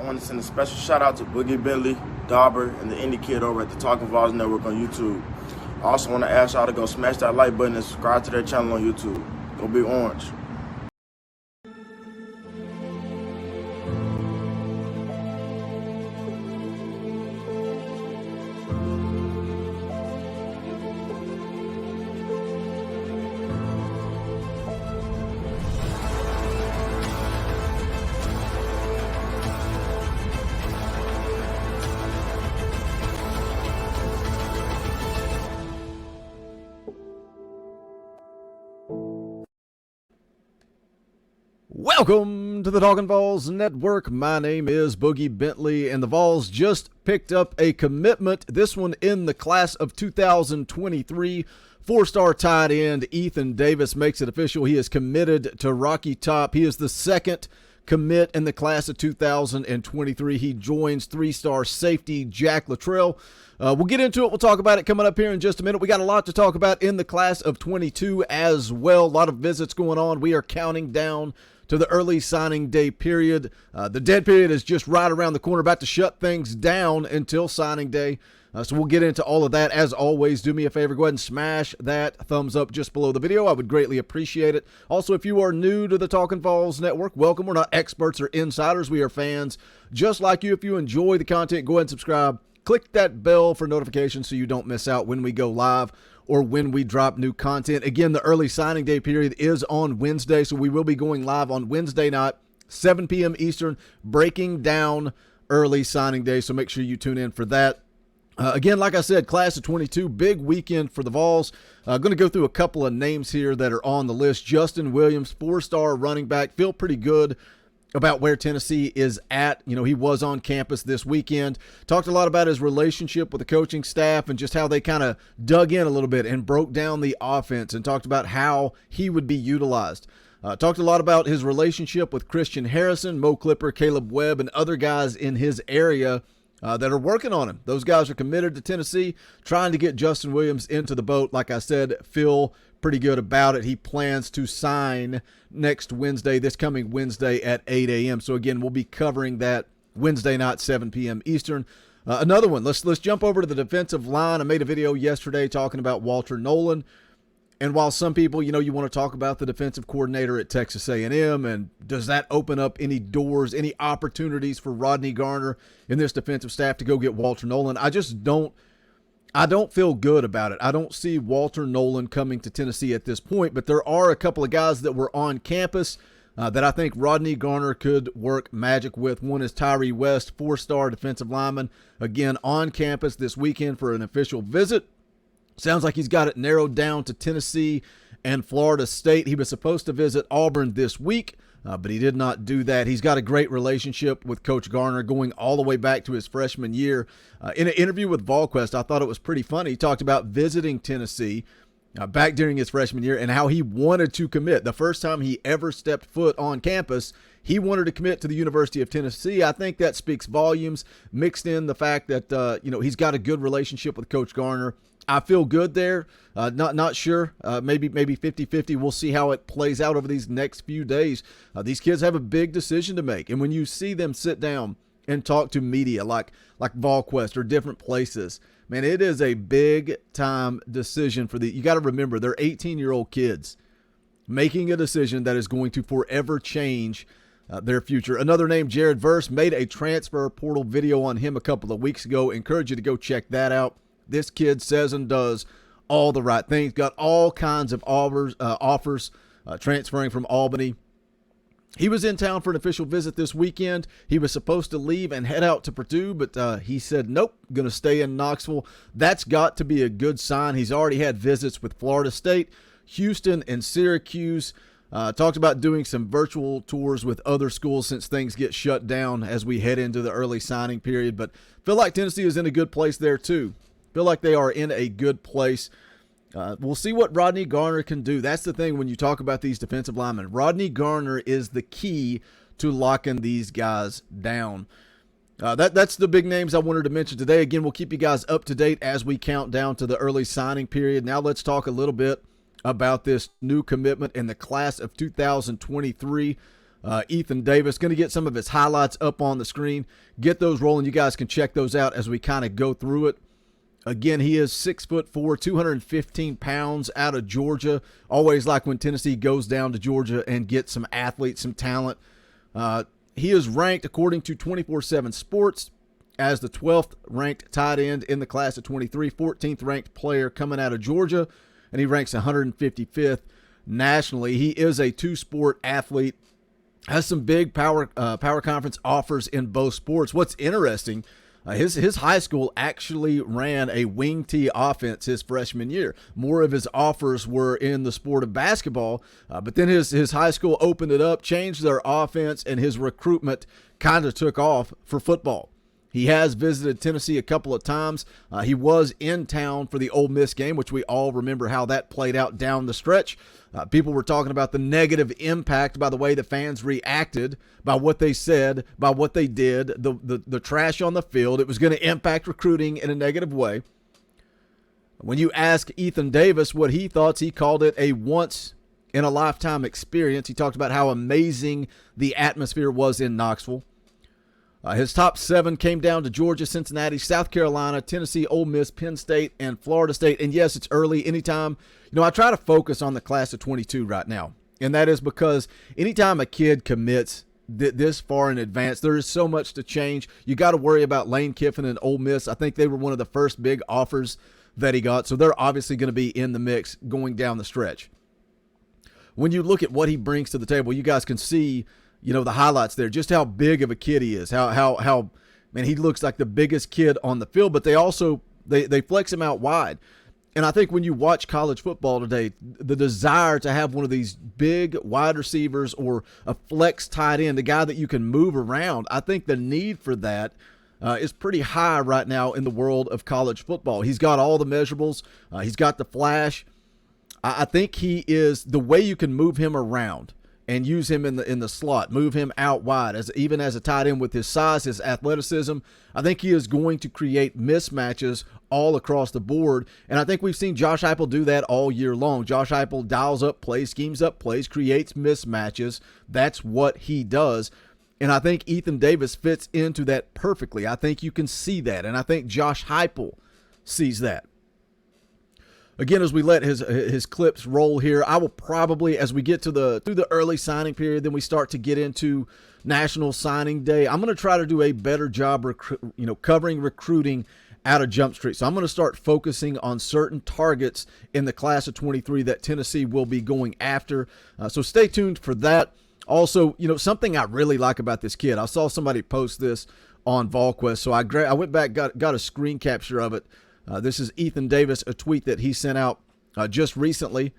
I want to send a special shout out to Boogie Bentley, Dauber, and the Indie Kid over at the Talkin VAWLS Network on YouTube. I also want to ask y'all to go smash that like button and subscribe to their channel on YouTube. Go Big Orange. Welcome to the Talkin VAWLS Network. My name is Boogie Bentley, and the VAWLS just picked up a commitment, this one in the class of 2023. Four-star tight end Ethan Davis makes it official. He is committed to Rocky Top. He is the second commit in the class of 2023. He joins three-star safety Jack Luttrell. We'll get into it. We'll talk about it coming up here in just a minute. We got a lot to talk about in the class of 22 as well. A lot of visits going on. We are counting down to the early signing day period. The dead period is just right around the corner, about to shut things down until signing day. So we'll get into all of that. As always, do me a favor, go ahead and smash that thumbs up just below the video. I would greatly appreciate it. Also, if you are new to the Talkin VAWLS Network, welcome. We're not experts or insiders. We are fans just like you. If you enjoy the content, go ahead and subscribe. Click that bell for notifications so you don't miss out when we go live or when we drop new content. Again, the early signing day period is on Wednesday, so we will be going live on Wednesday night, 7 p.m. Eastern, breaking down early signing day, so make sure you tune in for that. Again, like I said, class of 22, big weekend for the VAWLS. Going to go through a couple of names here that are on the list. Justin Williams, four-star running back, feel pretty good about where Tennessee is at. You know, he was on campus this weekend. Talked a lot about his relationship with the coaching staff and just how they kind of dug in a little bit and broke down the offense and talked about how he would be utilized. Talked a lot about his relationship with Christian Harrison, Mo Clipper, Caleb Webb, and other guys in his area that are working on him. Those guys are committed to Tennessee, trying to get Justin Williams into the boat. Like I said, feel pretty good about it. He plans to sign next Wednesday, this coming Wednesday at 8 a.m. So again, we'll be covering that Wednesday night, 7 p.m. Eastern. Another one, let's jump over to the defensive line. I made a video yesterday talking about Walter Nolan. And while some people, you know, you want to talk about the defensive coordinator at Texas A&M, and does that open up any doors, any opportunities for Rodney Garner and this defensive staff to go get Walter Nolan? I don't feel good about it. I don't see Walter Nolan coming to Tennessee at this point, but there are a couple of guys that were on campus that I think Rodney Garner could work magic with. One is Tyree West, four-star defensive lineman, again on campus this weekend for an official visit. Sounds like he's got it narrowed down to Tennessee and Florida State. He was supposed to visit Auburn this week, but he did not do that. He's got a great relationship with Coach Garner going all the way back to his freshman year. In an interview with VolQuest, I thought it was pretty funny. He talked about visiting Tennessee back during his freshman year and how he wanted to commit. The first time he ever stepped foot on campus, he wanted to commit to the University of Tennessee. I think that speaks volumes, mixed in the fact that he's got a good relationship with Coach Garner. I feel good there. Not sure. Maybe 50-50. We'll see how it plays out over these next few days. These kids have a big decision to make. And when you see them sit down and talk to media like VolQuest or different places, man, it is a big-time decision for you got to remember, they're 18-year-old kids making a decision that is going to forever change their future. Another name, Jared Verse, made a transfer portal video on him a couple of weeks ago. Encourage you to go check that out. This kid says and does all the right things. Got all kinds of offers transferring from Albany. He was in town for an official visit this weekend. He was supposed to leave and head out to Purdue, but he said, nope, going to stay in Knoxville. That's got to be a good sign. He's already had visits with Florida State, Houston, and Syracuse. Talked about doing some virtual tours with other schools since things get shut down as we head into the early signing period. But feel like Tennessee is in a good place there too. Feel like they are in a good place. We'll see what Rodney Garner can do. That's the thing when you talk about these defensive linemen. Rodney Garner is the key to locking these guys down. That's the big names I wanted to mention today. Again, we'll keep you guys up to date as we count down to the early signing period. Now let's talk a little bit about this new commitment in the class of 2023. Ethan Davis. Going to get some of his highlights up on the screen. Get those rolling. You guys can check those out as we kind of go through it. Again, he is 6'4", 215 pounds, out of Georgia. Always like when Tennessee goes down to Georgia and gets some athletes, some talent. He is ranked, according to 24/7 Sports, as the 12th ranked tight end in the class of 23, 14th ranked player coming out of Georgia, and he ranks 155th nationally. He is a two-sport athlete, has some big power conference offers in both sports. What's interesting, his high school actually ran a wing tee offense his freshman year. More of his offers were in the sport of basketball, but then his high school opened it up, changed their offense, and his recruitment kind of took off for football. He has visited Tennessee a couple of times. He was in town for the Ole Miss game, which we all remember how that played out down the stretch. People were talking about the negative impact by the way the fans reacted, by what they said, by what they did, the trash on the field. It was going to impact recruiting in a negative way. When you ask Ethan Davis what he thought, he called it a once-in-a-lifetime experience. He talked about how amazing the atmosphere was in Knoxville. His top 7 came down to Georgia, Cincinnati, South Carolina, Tennessee, Ole Miss, Penn State, and Florida State. And yes, it's early. Anytime, I try to focus on the class of 22 right now. And that is because anytime a kid commits this far in advance, there is so much to change. You got to worry about Lane Kiffin and Ole Miss. I think they were one of the first big offers that he got. So they're obviously going to be in the mix going down the stretch. When you look at what he brings to the table, you guys can see the highlights there, just how big of a kid he is, how man, he looks like the biggest kid on the field, but they also, they flex him out wide. And I think when you watch college football today, the desire to have one of these big wide receivers or a flex tight end, a guy that you can move around, I think the need for that is pretty high right now in the world of college football. He's got all the measurables. He's got the flash. I think he is, the way you can move him around and use him in the slot, move him out wide, even as a tight end with his size, his athleticism. I think he is going to create mismatches all across the board, and I think we've seen Josh Heupel do that all year long. Josh Heupel dials up plays, schemes up plays, creates mismatches. That's what he does, and I think Ethan Davis fits into that perfectly. I think you can see that, and I think Josh Heupel sees that. Again, as we let his clips roll here, I will probably, as we get through the early signing period, then we start to get into National Signing Day, I'm going to try to do a better job covering recruiting out of Jump Street. So I'm going to start focusing on certain targets in the class of 23 that Tennessee will be going after. So stay tuned for that. Also, something I really like about this kid, I saw somebody post this on VAWLS, so I went back, got a screen capture of it. This is Ethan Davis, a tweet that he sent out just recently.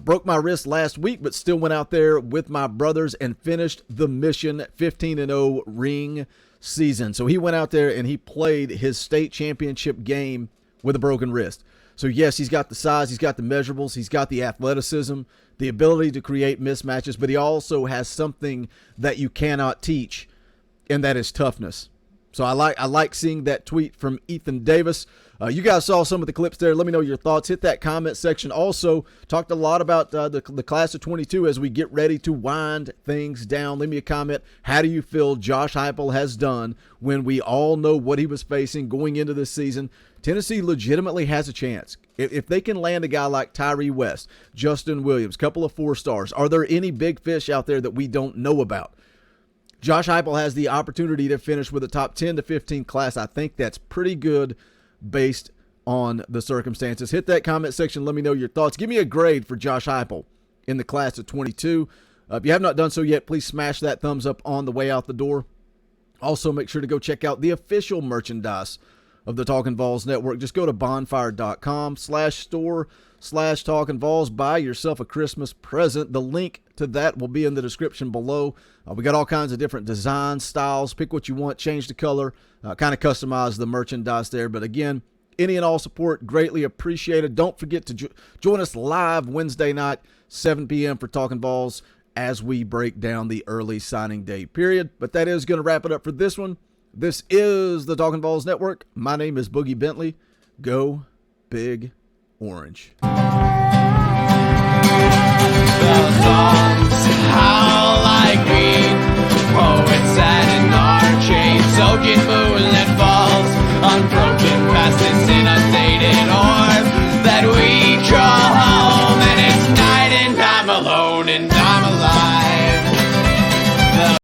Broke my wrist last week, but still went out there with my brothers and finished the mission 15-0 ring season. So he went out there and he played his state championship game with a broken wrist. So yes, he's got the size, he's got the measurables, he's got the athleticism, the ability to create mismatches, but he also has something that you cannot teach, and that is toughness. So I like seeing that tweet from Ethan Davis. You guys saw some of the clips there. Let me know your thoughts. Hit that comment section. Also, talked a lot about the class of 22 as we get ready to wind things down. Leave me a comment. How do you feel Josh Heupel has done when we all know what he was facing going into this season? Tennessee legitimately has a chance. If they can land a guy like Tyree West, Justin Williams, couple of 4 stars, are there any big fish out there that we don't know about? Josh Heupel has the opportunity to finish with a top 10 to 15 class. I think that's pretty good based on the circumstances. Hit that comment section. Let me know your thoughts. Give me a grade for Josh Heupel in the class of 22. If you have not done so yet, please smash that thumbs up on the way out the door. Also, make sure to go check out the official merchandise of the Talkin VAWLS Network. Just go to bonfire.com/store/TalkinVAWLS. Buy yourself a Christmas present. The link to that will be in the description below. We got all kinds of different designs, styles. Pick what you want, change the color, kind of customize the merchandise there. But again, any and all support greatly appreciated. Don't forget to join us live Wednesday night, 7 p.m. for Talkin VAWLS as we break down the early signing day period. But that is going to wrap it up for this one. This is the Talkin VAWLS Network. My name is Boogie Bentley. Go Big Orange. The songs how like me. unbroken past this inundated orb that we call home, and it's night and I'm alone and